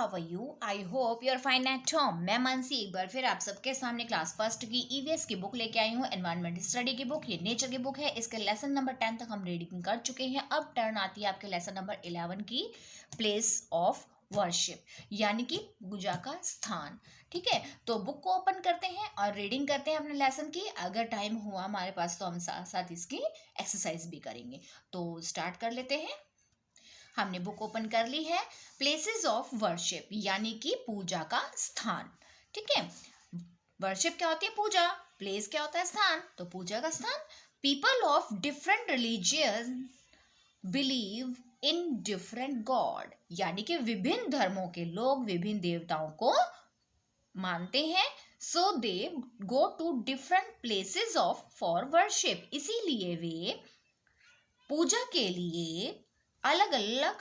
How are you? I hope you are fine at home. मैं मानसी एक बार फिर आप सबके सामने क्लास फर्स्ट की ईवीएस की बुक लेके आई हूँ, एनवायरमेंट स्टडी की बुक। ये नेचर की बुक है। इसके लेसन नंबर 10 तक हम रीडिंग कर चुके हैं। अब टर्न आती है आपके लेसन नंबर 11 की, प्लेस ऑफ वर्शिप, यानी कि पूजा का स्थान। ठीक है, तो बुक को ओपन करते हैं और रीडिंग करते हैं अपने लेसन की। अगर टाइम हुआ हमारे पास तो हम साथ साथ इसकी एक्सरसाइज भी करेंगे। तो स्टार्ट कर लेते हैं। हमने बुक ओपन कर ली है। प्लेसेस ऑफ वर्शिप यानी कि पूजा का स्थान। ठीक है, वर्शिप क्या होती है? पूजा। प्लेस क्या होता है? स्थान। तो पूजा का स्थान। People of different religion believe in different God, यानी कि विभिन्न धर्मों के लोग विभिन्न देवताओं को मानते हैं। So they go to different places of for worship, इसीलिए वे पूजा के लिए अलग अलग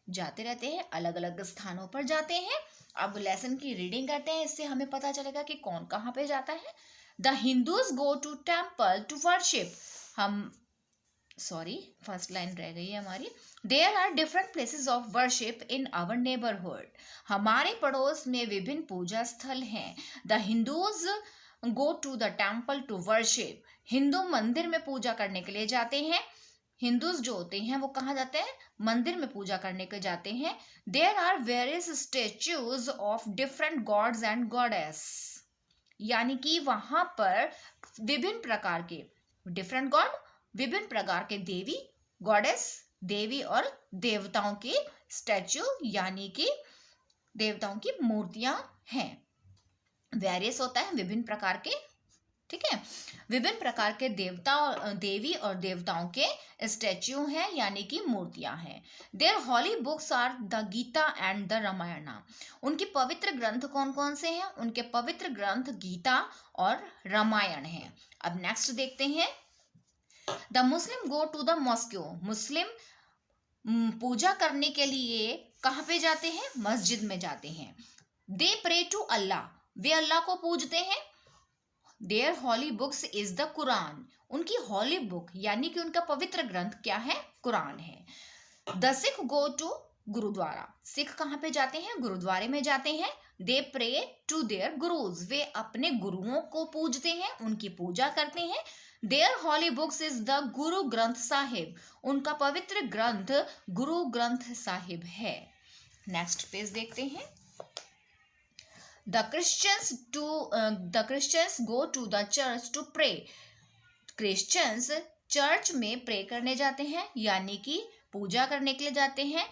जाते रहते हैं, अलग अलग स्थानों पर जाते हैं। अब लेसन की रीडिंग करते हैं, इससे हमें पता चलेगा कि कौन कहाँ पे जाता है। The Hindus go to temple to worship. First line रह गई है हमारी। There are different places of worship in our neighbourhood. हमारे पड़ोस में विभिन्न पूजा स्थल हैं। The Hindus go to the temple to worship. Hindu मंदिर में पूजा करने के लिए जाते हैं। हिंदूज जो होते हैं वो कहाँ जाते हैं? मंदिर में पूजा करने के जाते हैं। There are various statues of different gods and goddess, यानी कि वहां पर विभिन्न प्रकार के डिफरेंट गॉड, विभिन्न प्रकार के देवी, गॉडेस देवी और देवताओं के स्टैच्यू यानी कि देवताओं की मूर्तियां हैं। वेरियस होता है विभिन्न प्रकार के। ठीक है, विभिन्न प्रकार के देवता देवी और देवताओं के स्टैच्यू हैं यानी कि मूर्तियां हैं। Their holy books are the Gita and the Ramayana. उनके पवित्र ग्रंथ कौन कौन से हैं? उनके पवित्र ग्रंथ गीता और रामायण हैं। अब नेक्स्ट देखते हैं। The Muslim go to the mosque. Muslim पूजा करने के लिए कहाँ पे जाते हैं? मस्जिद में जाते हैं। दे प्रे टू अल्लाह। वे अल्लाह को पूजते हैं। Their holy books is the Quran. उनकी हॉली बुक यानी कि उनका पवित्र ग्रंथ क्या है? कुरान है। The Sikh go to gurdwara. Sikh कहाँ पे जाते हैं? गुरुद्वारे में जाते हैं। They pray to their gurus. वे अपने गुरुओं को पूजते हैं, उनकी पूजा करते हैं। Their holy books is the Guru Granth Sahib. उनका पवित्र ग्रंथ गुरु ग्रंथ साहिब है। नेक्स्ट पेज देखते हैं। The Christians go to the church to pray. Christians church में प्रे करने जाते हैं यानी कि पूजा करने के लिए जाते हैं।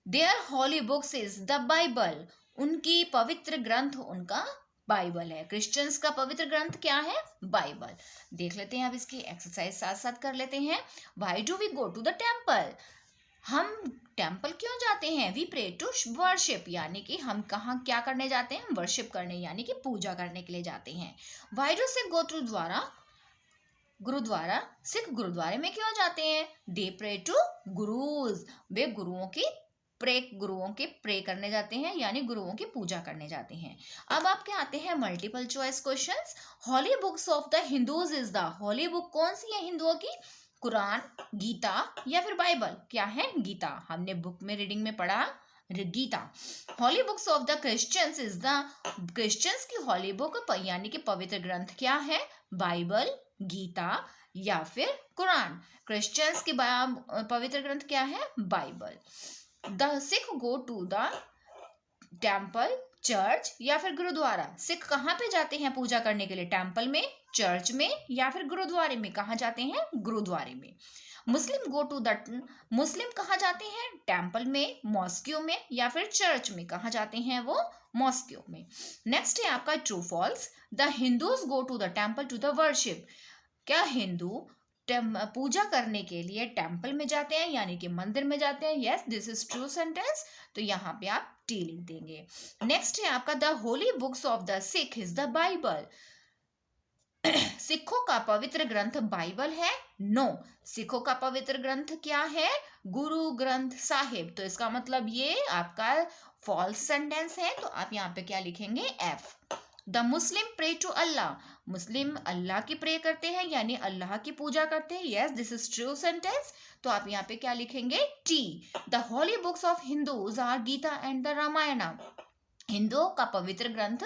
Their holy books is the Bible. उनकी पवित्र ग्रंथ उनका बाइबल है। क्रिश्चियंस का पवित्र ग्रंथ क्या है? बाइबल। देख लेते हैं, अब इसकी एक्सरसाइज साथ साथ कर लेते हैं। Why do we go to the temple? हम टेम्पल क्यों जाते हैं? वी प्रे टू वर्शिप, यानी कि हम कहाँ क्या करने जाते हैं? वर्शिप करने यानी कि पूजा करने के लिए जाते हैं। Why do Sikh go to gurdwara. Sikh गुरुद्वारे में क्यों जाते हैं? They pray to gurus. वे गुरुओं के प्रे करने जाते हैं यानी गुरुओं की पूजा करने जाते हैं। अब आपके आते हैं multiple choice questions. Holy books of the Hindus is the. Holy book कौन सी है हिंदुओं की? कुरान, गीता या फिर बाइबल? क्या है? गीता। हमने बुक में रीडिंग में पढ़ा Gita. Holy books of the Christians is the. Christians की हॉली बुक यानी कि पवित्र ग्रंथ क्या है? बाइबल, गीता या फिर कुरान। क्रिश्चियंस की पवित्र ग्रंथ क्या है? Bible. The Sikh go to the temple, church या फिर गुरुद्वारा। सिख कहाँ पे जाते हैं पूजा करने के लिए? टेम्पल में, चर्च में या फिर गुरुद्वारे में? कहाँ जाते हैं? गुरुद्वारे में। मुस्लिम कहाँ जाते हैं? टेम्पल में, मॉस्क्यू में या फिर चर्च में? कहाँ जाते हैं वो? मॉस्क्यू में। नेक्स्ट है आपका true false. The Hindus go to the temple to the worship. क्या हिंदू पूजा करने के लिए टेम्पल में जाते हैं यानी कि मंदिर में जाते हैं? Yes, this is true sentence. तो यहाँ पे आप टी लिख देंगे। नेक्स्ट है आपका the holy books of the Sikh is the Bible. सिखों का पवित्र ग्रंथ बाइबल है? नो। सिखों का पवित्र ग्रंथ क्या है? गुरु ग्रंथ साहिब। तो इसका मतलब ये आपका फॉल्स सेंटेंस है। तो आप यहाँ पे क्या लिखेंगे? F. The Muslim pray to Allah. Muslim Allah की प्रे करते हैं यानी अल्लाह की पूजा करते हैं। Yes, this is true sentence. तो आप यहाँ पे क्या लिखेंगे? T. The holy books of Hindus are Gita and the Ramayana. हिंदुओं का पवित्र ग्रंथ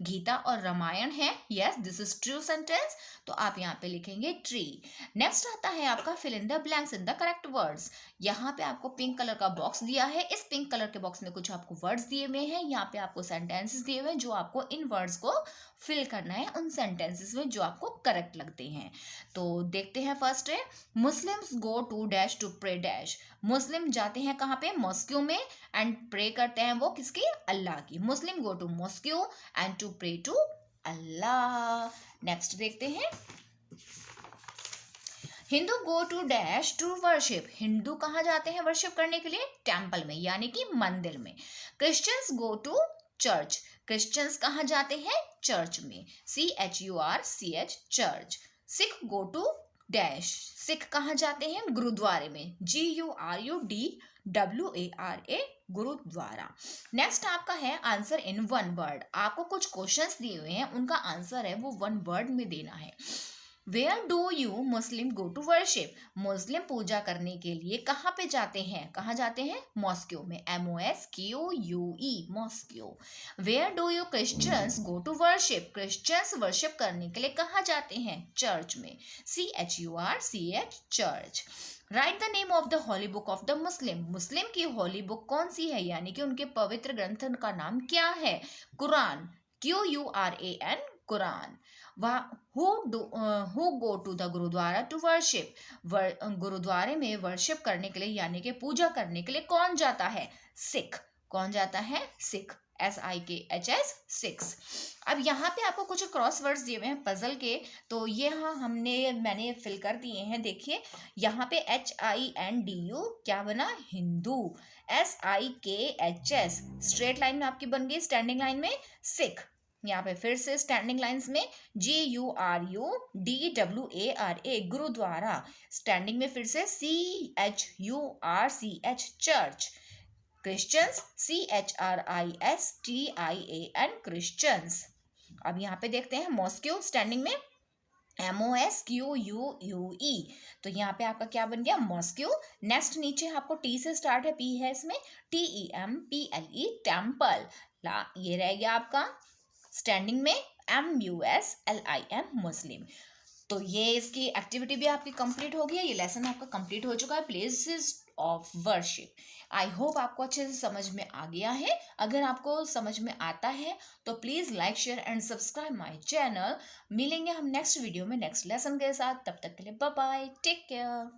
गीता और रामायण है। Yes, this is true sentence, तो आप यहाँ पे लिखेंगे ट्री। नेक्स्ट आता है आपका fill in the blanks in the correct words. यहाँ पे आपको पिंक कलर का बॉक्स दिया है। इस पिंक कलर के बॉक्स में कुछ आपको वर्ड्स दिए हुए हैं, यहाँ पे आपको सेंटेंसेस दिए हुए हैं जो आपको इन वर्ड्स को फिल करना है उन सेंटेंसेस में जो आपको करेक्ट लगते हैं। तो देखते हैं, फर्स्ट है Muslims go to dash to pray dash. Muslim जाते हैं कहाँ पे? मॉस्क्यू में, एंड प्रे करते हैं वो किसकी? अल्लाह की। Muslim go to mosque and to pray to Allah. Next देखते हैं, Hindu go to dash to worship. Hindu कहाँ जाते हैं वर्शिप करने के लिए? टेम्पल में, यानी कि मंदिर में। Christians go to church. Christians कहाँ जाते हैं? चर्च में, CHURCH, church. Sikh go to dash. Sikh कहाँ जाते हैं? गुरुद्वारे में, GURUDWARA, गुरुद्वारा। नेक्स्ट आपका है आंसर इन वन वर्ड। आपको कुछ क्वेश्चंस दिए हुए हैं, उनका आंसर है वो वन वर्ड में देना है। Where do you Muslim go to worship. Muslim पूजा करने के लिए कहाँ पे जाते हैं? कहाँ जाते हैं? मॉस्क्यू में, MOSQUE, mosque. Where do you Christians go to worship. Christians worship करने के लिए कहाँ जाते हैं? चर्च में, CHURCH, church. Write the name of the holy book of the Muslim. Muslim की हॉली बुक कौन सी है, यानी कि उनके पवित्र ग्रंथ का नाम क्या है? Quran, QURAN, Quran. Who go to the gurdwara to worship. गुरुद्वारे में वर्शिप करने के लिए यानी कि पूजा करने के लिए कौन जाता है? सिख। कौन जाता है? Sikh, SIKHS, six. अब यहाँ पे आपको कुछ क्रॉस वर्ड्स दिए हुए हैं पजल के, तो ये मैंने फिल कर दिए हैं। देखिए यहाँ पे HINDU क्या बना? हिंदू। SIKHS स्ट्रेट लाइन में आपकी बन गई, स्टैंडिंग लाइन में सिख। यहाँ पे फिर से स्टैंडिंग लाइंस में GURUDWARA, गुरुद्वारा। स्टैंडिंग में फिर से CHURCH, church. Christians, CHRISTIAN, Christians. अब यहाँ पे देखते हैं मॉस्क्यू, स्टैंडिंग में MOSQUE, तो यहाँ पे आपका क्या बन गया? मॉस्क्यू। नेक्स्ट नीचे आपको T से स्टार्ट है, P है इसमें, TEMPLE, टेम्पल। ये रह गया आपका स्टैंडिंग में MUSLIM, मुस्लिम। तो ये इसकी एक्टिविटी भी आपकी कंप्लीट हो गई है, ये लेसन आपका कंप्लीट हो चुका है, places of worship. I hope आपको अच्छे से समझ में आ गया है। अगर आपको समझ में आता है तो please like, share and subscribe my channel. मिलेंगे हम नेक्स्ट वीडियो में नेक्स्ट लेसन के साथ, तब तक के लिए बाय बाय, टेक केयर।